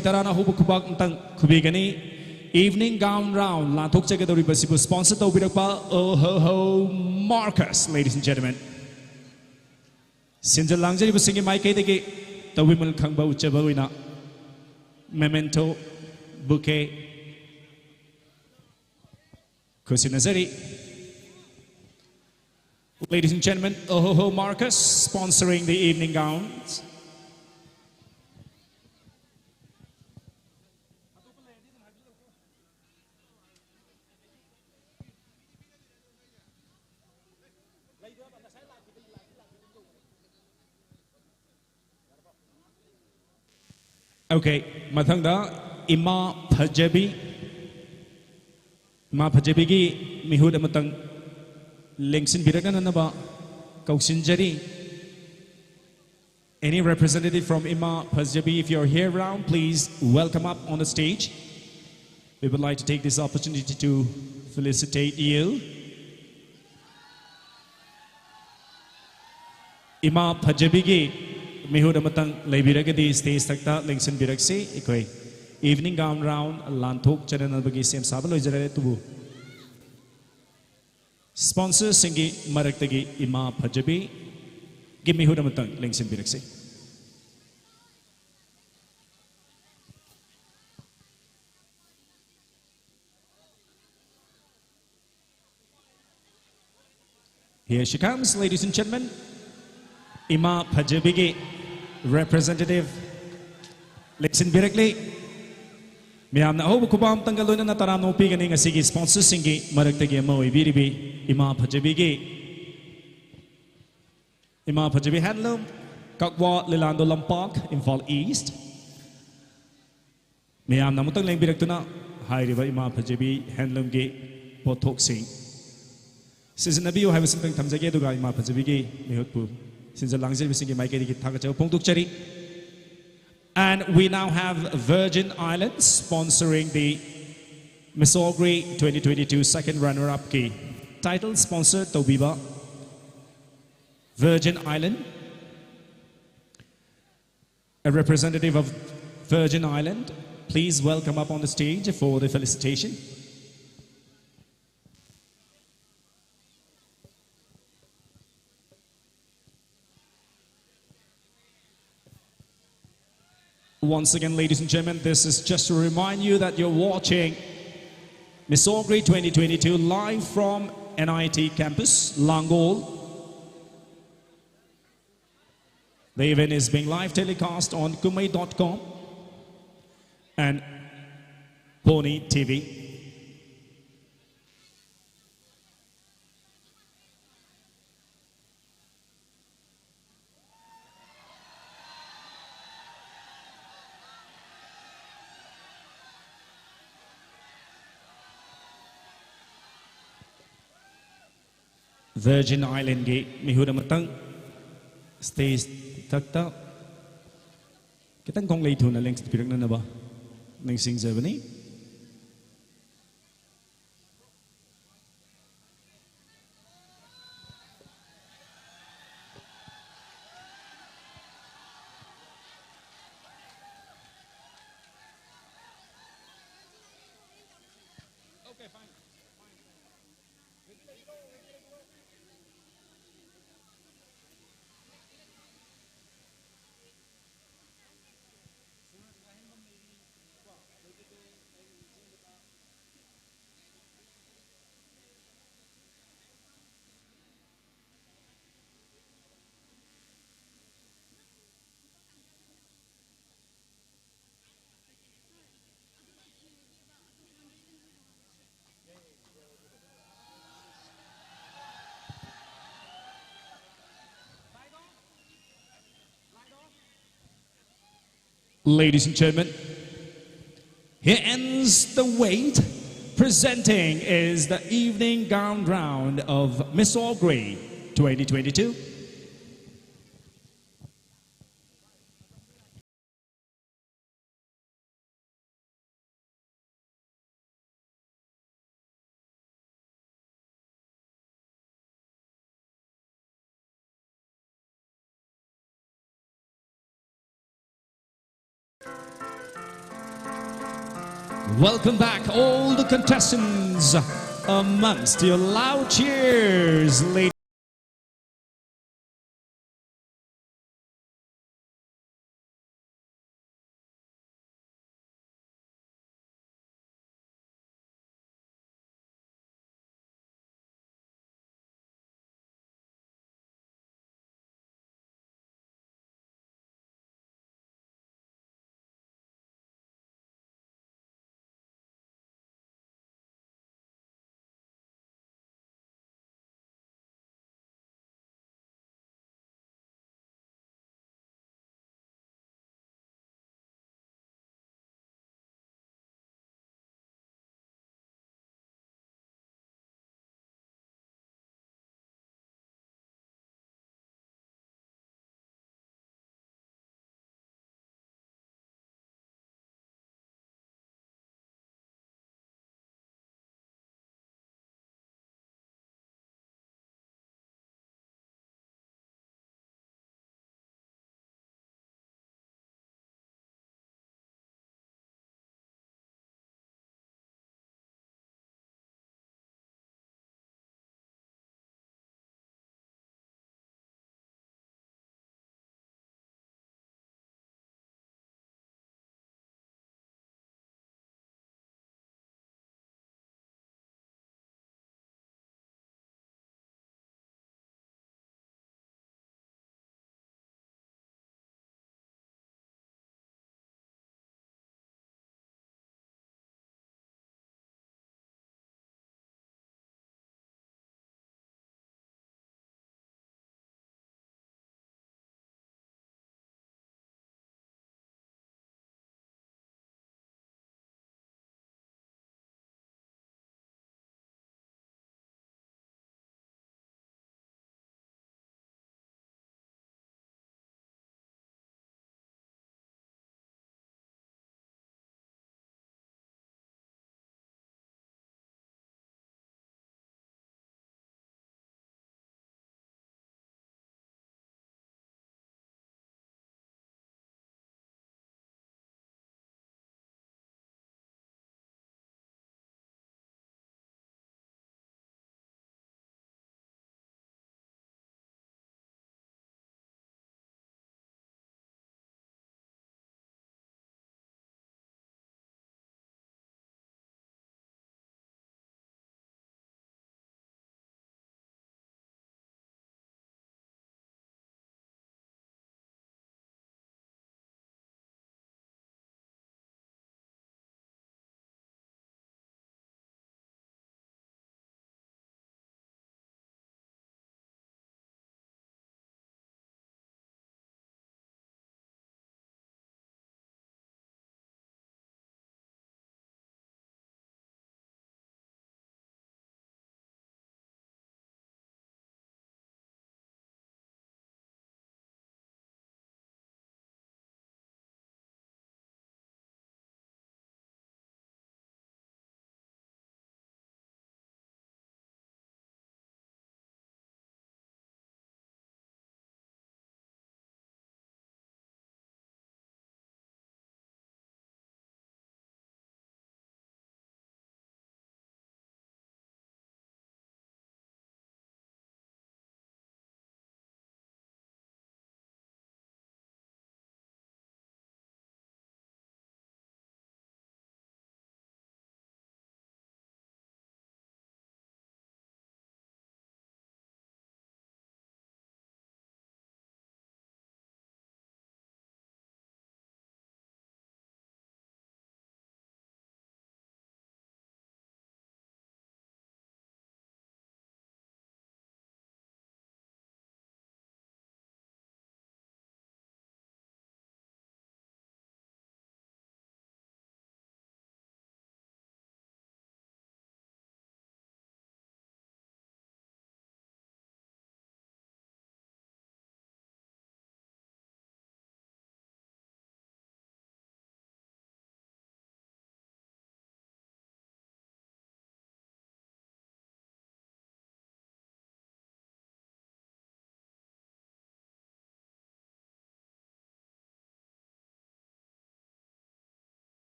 Tarana Hubukubak Kubigani, Evening Gown Round, Lantok Chegadori Basibu, sponsored to Birakpa, Oh Ho Ho Marcus, ladies and gentlemen. Since the Langzari was singing my Kadeki, the women Kangba Uchabawina, Memento, Bouquet, Kusinazari. Ladies and gentlemen, Oh Ho Ho Marcus sponsoring the evening gowns. Okay, Mathangda, Ima Pajabi gi Mihud Amatang Lengsin Biragananaba Kausinjari. Any representative from Ima Pajabi, if you're here around, please welcome up on the stage. We would like to take this opportunity to felicitate you. Ima Pajabi gi Mihud Amatang Laibiragadi stage takta Lengsin Biraksi, Equi. Evening gown round, Lantok Charanabagi Sam Sabalo Tubu. Sponsor Singi Maraktagi Ima Pajabi. Give me Hudamatang, Lengsin Biraksi. Here she comes, ladies and gentlemen. Ima Pajabigi, representative Lengsin Birakli. Miyam na hobo kubam tanggaluna na tarano pigani nga sige sponsor singi maragtagi mo ibiribi Ima Pajabigi. Ima Pajabi Handloom, Kakwa Lilando Lampak, Imphal East. Miyam na mutang lang biraktuna hai riba Ima Pajabi Handloom gi potok sing. Since nabi yo hai wasintang tamjage duga Ima Pajabi gi mihutpu. Since langzir bisingi mai kedi kitagachaw pongtuk chari. And we now have Virgin Islands sponsoring the Miss Augrey 2022 second runner-up key. Title sponsor Tobiba. Virgin Island. A representative of Virgin Island, please welcome up on the stage for the felicitation. Once again, ladies and gentlemen, this is just to remind you that you're watching Miss Augrey 2022 live from NIT campus, Langol. The event is being live telecast on kumai.com and Pony TV. Virgin Island gi mihuda matang stage takta kitang kong late na length pirak na ba ng sing Germany. Okay, fine. Ladies and gentlemen, here ends the wait. Presenting is the evening gown round of Miss Augrey 2022. Welcome back, all the contestants, amongst your loud cheers, ladies.